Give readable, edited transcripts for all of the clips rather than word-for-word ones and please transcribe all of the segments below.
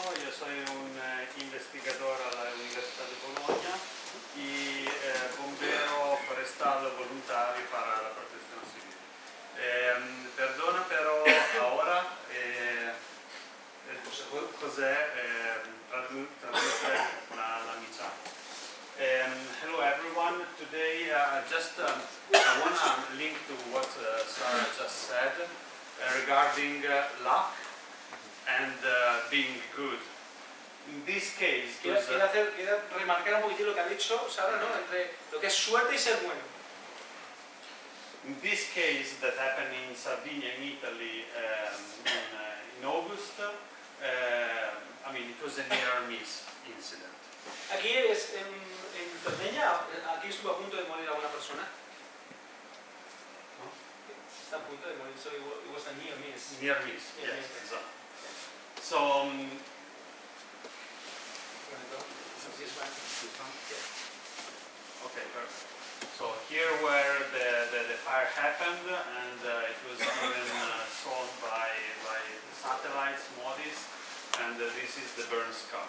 yo soy un investigador a la Universidad de Bologna y bombero forestal voluntario para la protección civil. Perdona, pero ahora José traduce la mitad. Hello everyone, today I want to link to what Sarah just said regarding luck and being good. In this case, quiero remarcar un poquito lo que ha dicho Sara, ¿no? Entre lo que es suerte y ser bueno. In this case that happened in Sardinia, in Italy, in August, I mean, it was a near miss incident. Aquí es en Cerdeña, aquí estuvo a punto de morir alguna persona. No? Está a punto de morir, so it was a near miss. Near miss, Near yes, miss. exactly. So, okay, perfect. So here where the fire happened, and it was even shown by satellites, MODIS, and this is the burn scar.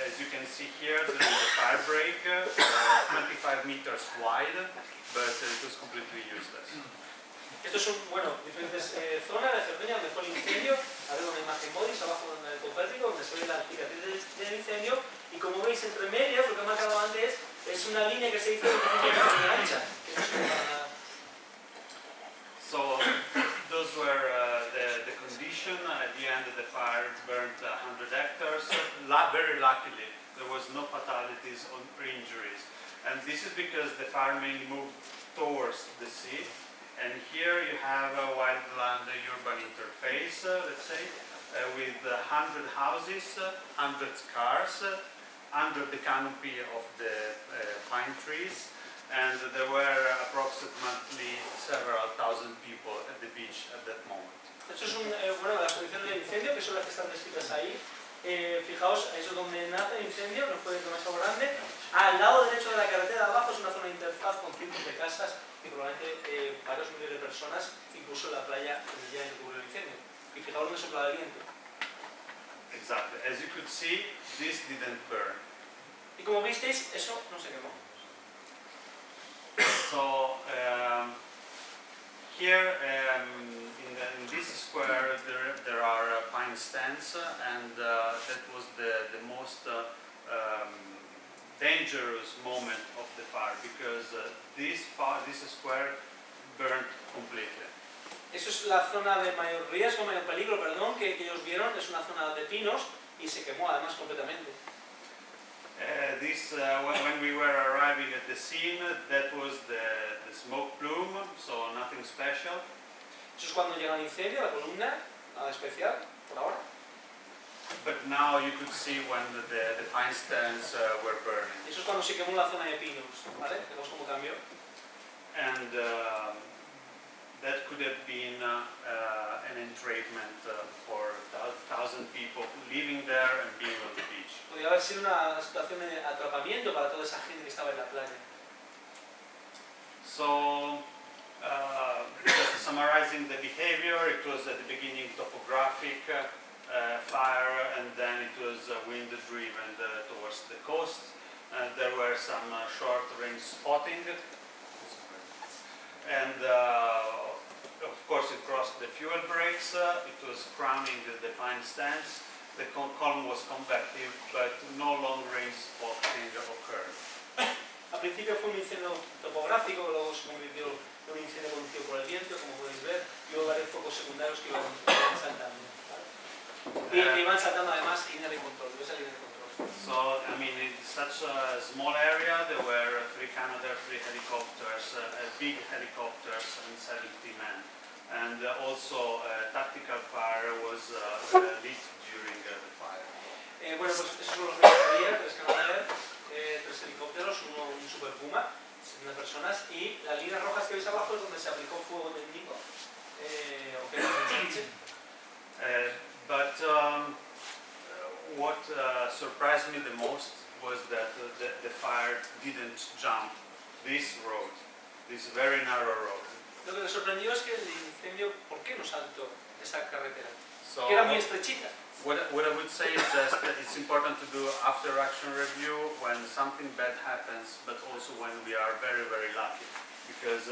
As you can see here, there is a fire break, 25 meters wide, but it was completely useless. Esto son, diferentes zonas de Cerdeña donde fue el incendio. Arriba una imagen MODIS, abajo el Copérnico, donde se ve la cicatriz del incendio. Y como veis, entre medias, lo que he marcado antes, es una línea que se hizo de 25 metros de ancha, que no sirve para nada. So, those were the condition. At the end, the fire burnt 100 hectares. Very luckily, there was no fatalities or injuries. And this is because the fire mainly moved towards the sea. And here you have a wildland-urban interface, let's say, with 100 houses, 100 cars, under the canopy of the pine trees, and there were approximately several thousand people at the beach at that moment. Esto es las condiciones del incendio, que son las que están descritas ahí. Fijaos, eso es donde nace el incendio, no fue demasiado grande. Al lado derecho de la carretera de abajo es una zona de interfaz con cientos de casas y probablemente varios miles de personas, incluso en la playa donde ya ocurrió el incendio. Y fijaos dónde soplaba el viento. Exactly. As you could see, this didn't burn. Y como visteis, eso no se quemó. So here in this square there are pine stands, and that was the most dangerous moment of the fire, because this square burned completely. Eso es la zona de mayor riesgo, mayor peligro, perdón, que ellos vieron. Es una zona de pinos y se quemó además completamente. When we were arriving at the scene, that was the smoke plume, so nothing special. Eso es cuando llega el incendio, la columna, nada especial, por ahora. But now you could see when the pine stands were burning. Eso es cuando se quemó la zona de pinos, ¿vale? Vemos cómo cambió. And that could have been an entrapment for 1,000 people living there and being on the beach. Podría haber sido una situación de atrapamiento para toda esa gente que estaba en la playa. So, just summarizing the behavior, it was at the beginning topographic fire, and then it was wind-driven towards the coast. There were some short-range spotting, and of course it crossed the fuel breaks. It was crowning the pine stands. The column was convective, but no long-range spotting occurred. Al principio fue un incendio topográfico, luego se convirtió en un incendio conducido por el viento, como podéis ver, y luego varios focos secundarios que iban saltando. Y que iban saltando además línea de control, esa línea de control. So, I mean, in such a small area, there were 3 Canadair, 3 helicopters, big helicopters, and 70 men. And also tactical fire was lit during the fire. Bueno, pues esos son los medios que había, 3 Canadair, 3 helicópteros, un Super Puma, 70 personas, y las líneas rojas que veis abajo es donde se aplicó fuego técnico, o que But what surprised me the most was that the fire didn't jump this road, this very narrow road. Lo que me sorprendió es que el incendio, ¿por qué no saltó esa carretera? So que era muy estrechita. what I would say is just that it's important to do after action review when something bad happens, but also when we are very, very lucky. Because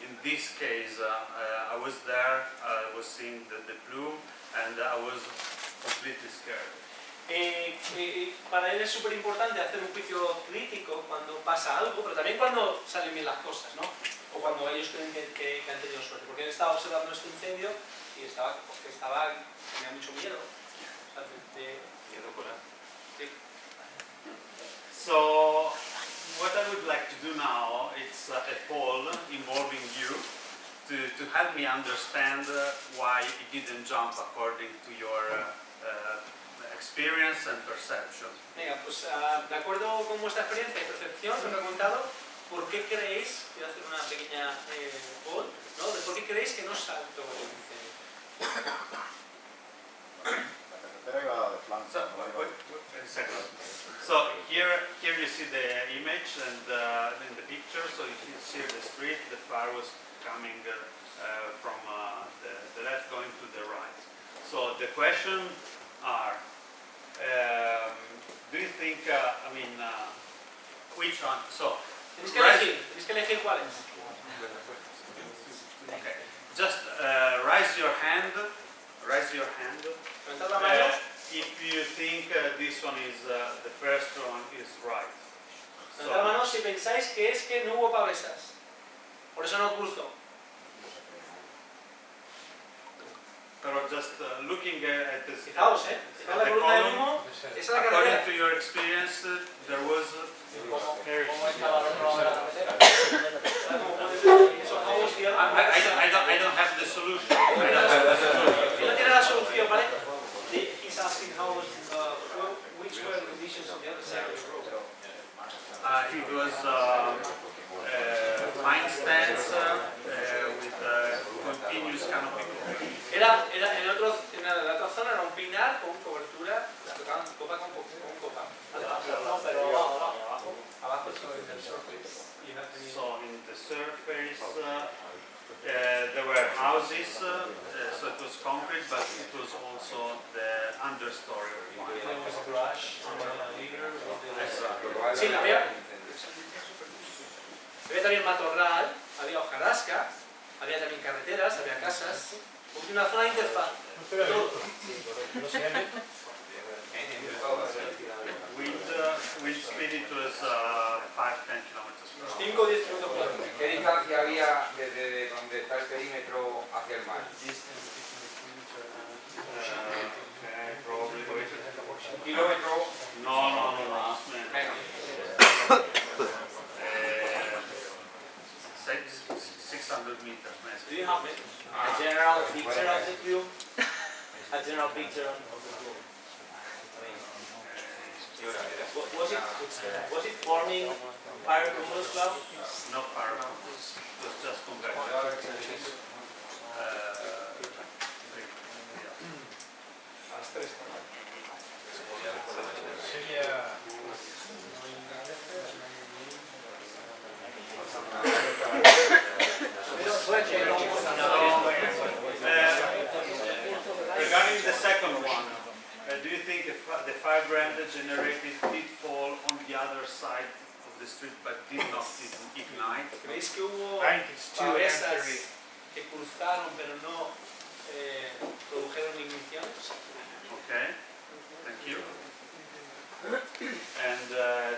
in this case, I was there, I was seeing the plume, and I was completely scared. Para él es súper importante hacer un juicio crítico cuando pasa algo, pero también cuando salen bien las cosas, ¿no? O cuando ellos creen que han tenido suerte. Porque él estaba observando este incendio y tenía mucho miedo. Sí. So, what I would like to do now is a poll involving you to help me understand why it didn't jump according to your experience and perception. Venga, pues de acuerdo con vuestra experiencia y percepción, os he contado por qué creéis, quiero hacer una pequeña poll, ¿no? De por qué creéis que no saltó el incendio. So here you see the image and in the picture. So you see the street. The fire was coming from the left, going to the right. So the question are: do you think? Which one? So Tenéis que elegir cuál es. okay. Just raise your hand. Raise your hand. Levantad la mano. If you think this one is the first one is right. Levantad la mano si pensáis que es que no hubo pavesas. Por eso no cruzó. Pero just looking at this, Fijaos, fijaos la columna de humo. Esa es la according carretera. to your experience, there was ¿Cómo estaba el otro lado de la carretera? I don't have the solution. I don't have the solution. Él no tiene la solución, ¿vale? He's asking which were the conditions on the other side of the road. It was pine stands with continuous canopy. En la otra zona era un pinar con cobertura, tocaban copa con copa. No, pero abajo. Abajo es en el surface. So in the surface there were houses, so it was concrete, but it was also the understory. Sí, había también matorral, había hojarasca, había también carreteras, había casas, una zona de interfaz. Todo. Wind speed it was 5-10 kilometers per hour. 5 o 10 kilómetros por hora. ¿Qué distancia había desde donde está el perímetro hacia el mar? Okay, probably. ¿Un kilómetro? No. Menos. 600 meters, maybe. Do you have a general picture of the cube? A general picture of the cube? Was it forming fire cumulus cloud? No particles, it was just convection. Regarding the second one, do you think the fire brand generated did fall on the other side of the street but did not ignite? ¿Creéis que hubo It's too pavesas empty. que cruzaron pero no produjeron igniciones? Okay, thank you. And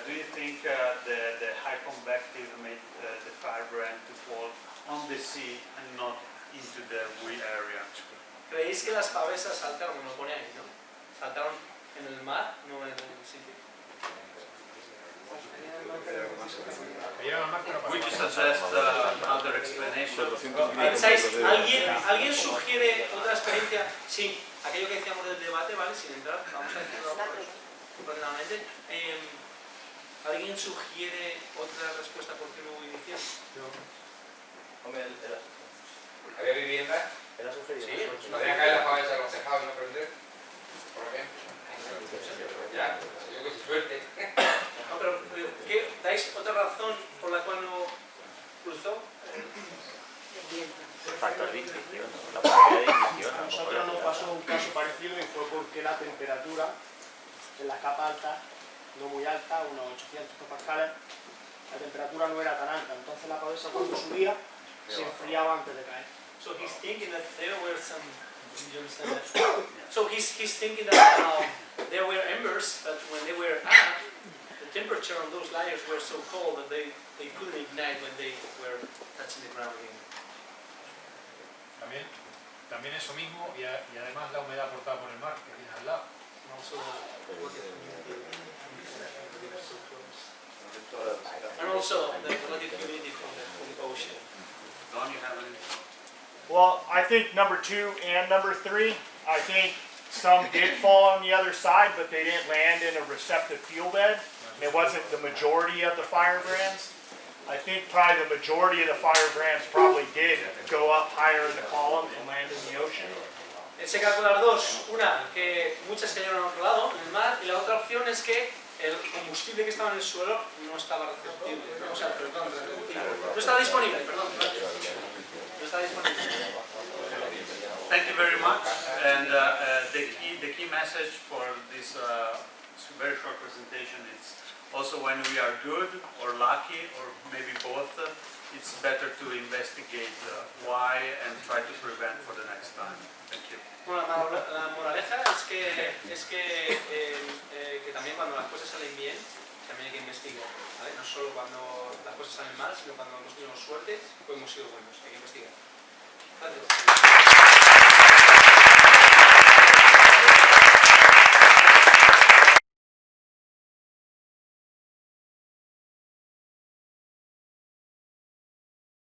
do you think the high convective made the fire brand to fall on the sea and not into the area? ¿Creéis que las pavesas saltaron, como lo pone ahí, ¿no? Saltaron en el mar, no en el sitio? Would you suggest another explanation? ¿Pensáis, alguien sugiere otra experiencia? Sí, aquello que decíamos del debate, ¿vale? Sin entrar, vamos a decirlo ordenadamente. ¿Alguien sugiere otra respuesta por qué no hubo ignición? ¿Había viviendas? Era sugerido. Sí, ¿Podrían caer las pavesas a los tejados y no prender? Por ejemplo. Ya, yo que suerte. No, pero ¿qué? ¿Dais otra razón por la cual no cruzó? El factor de ignición, la probabilidad de ignición. A nosotros nos pasó un caso parecido porque la temperatura en la capa alta, no muy alta, unos 800 hectopascales, la temperatura no era tan alta, entonces la cabeza cuando subía se enfriaba antes de caer. So he's thinking that there were some. Did you understand that? So he's thinking that there were embers, but when they were up, the temperature on those layers were so cold that they couldn't ignite when they were touching the ground again. También eso mismo y además la humedad aportada por el mar que tienes al lado. And also, the relative humidity from the ocean. Don, you have any? Well, I think number 2 and number 3, I think some did fall on the other side, but they didn't land in a receptive fuel bed. And it wasn't the majority of the firebrands. I think probably the majority of the firebrands probably did go up higher in the column and land in the ocean. Se calculan dos, una que muchas cayeron al otro lado, en el mar, y la otra opción es que el combustible que estaba en el suelo no estaba receptible, no, o sea, perdón, no estaba disponible, perdón, no estaba disponible. Thank you very much. And the key message for this very short presentation is also when we are good or lucky or maybe both, it's better to investigate why and try to prevent for the next time. Thank you. Bueno, la moraleja es que también cuando las cosas salen bien, también hay que investigar, ¿vale? No solo cuando las cosas salen mal, sino cuando hemos tenido suerte o hemos sido buenos, hay que investigar. Gracias.